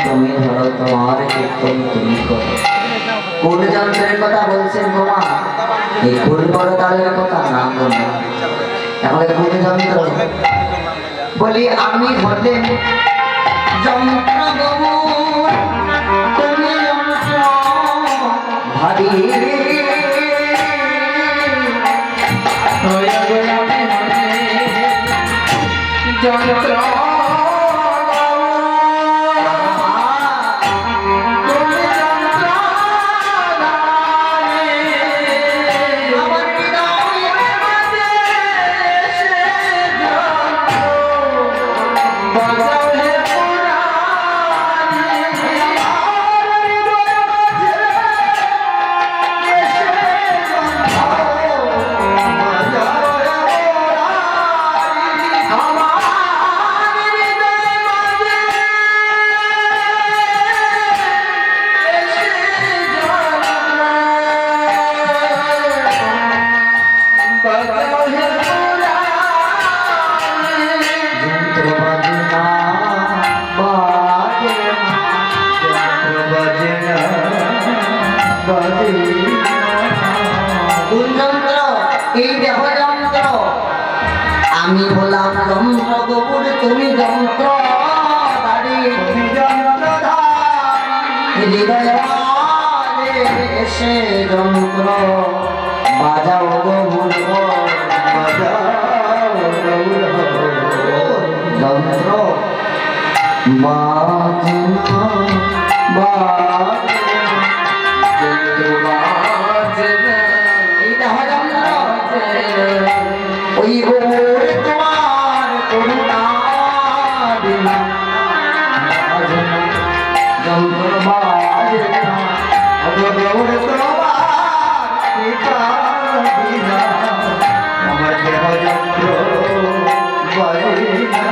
তুমি ধরো, তোমার কীর্তন তুমি করো। কোন যন্ত্রের কথা বলছেন তোমা? এই কোন বড় তালের কথা না বলি, তাহলে কোন যন্ত্র? বলি আমি হলেন যন্ত্র গো, তুমি যন্ত্র ভারী যন্ত্র আমি বললাম যন্ত্র গোপুর তুমি যন্ত্র হৃদয় এসে যন্ত্র বাজাও গো মূল যন্ত্র ওই তোমার করুণা বিনা যন্ত্র বাজে না, আমার দেহ যন্ত্র বাজে না।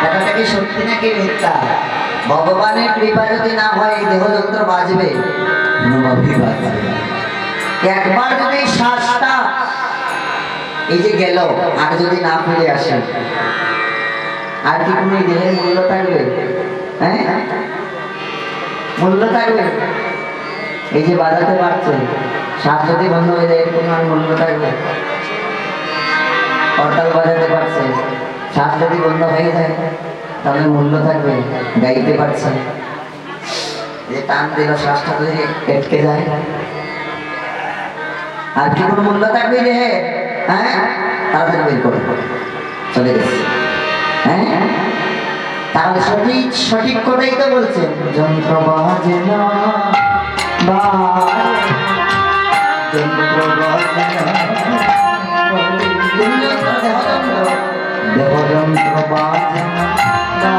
কথাটা কি সত্যি নাকি মিথ্যা? ভগবানের কৃপা যদি না হয় দেহ যন্ত্র বাজবে, একবার যদি শ্বাসটা এই যে গেল আর যদি না ফিরে আসে, আর কি কোনো দেহের মূল্য থাকবে? হ্যাঁ, মূল্য থাকবে? এই যে বাজাতে পারছে, শ্বাস যদি বন্ধ হয়ে যায় কোনো আর মূল্য থাকবে? করতাল বাজাতে পারছে, শ্বাস যদি বন্ধ হয়ে যায় তাহলে মূল্য থাকবে? গাইতে পারছে, যে টান দিল শ্বাসটা যদি আটকে যায়, আর কি কোনো মূল্য থাকবে রে? হ্যাঁ, তাড়াতাড়ি বের করে চলে গেছে। হ্যাঁ, তাহলে সঠিক সঠিক কথাই তো বলছেন, যন্ত্র বাজে না যন্ত্র বাজে না, দেহ যন্ত্র বাজে না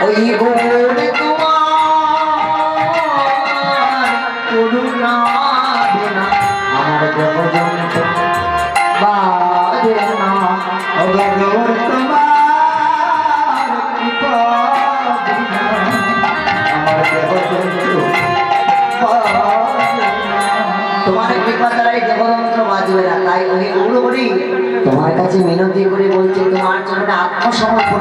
ওই গোরে তোমার করুণা বিনা আমার দেহ যন্ত্র বাজে না, তোমার কৃপা বিনা আমার দেহ যন্ত্র বাজে না। তোমার কৃপা দ্বারাই দেহ যন্ত্র বাজবে না। তাই ওই গৌরহরি তোমার কাছে মিনতি করে বলছে, তোমার জন্য আত্মসমর্পণ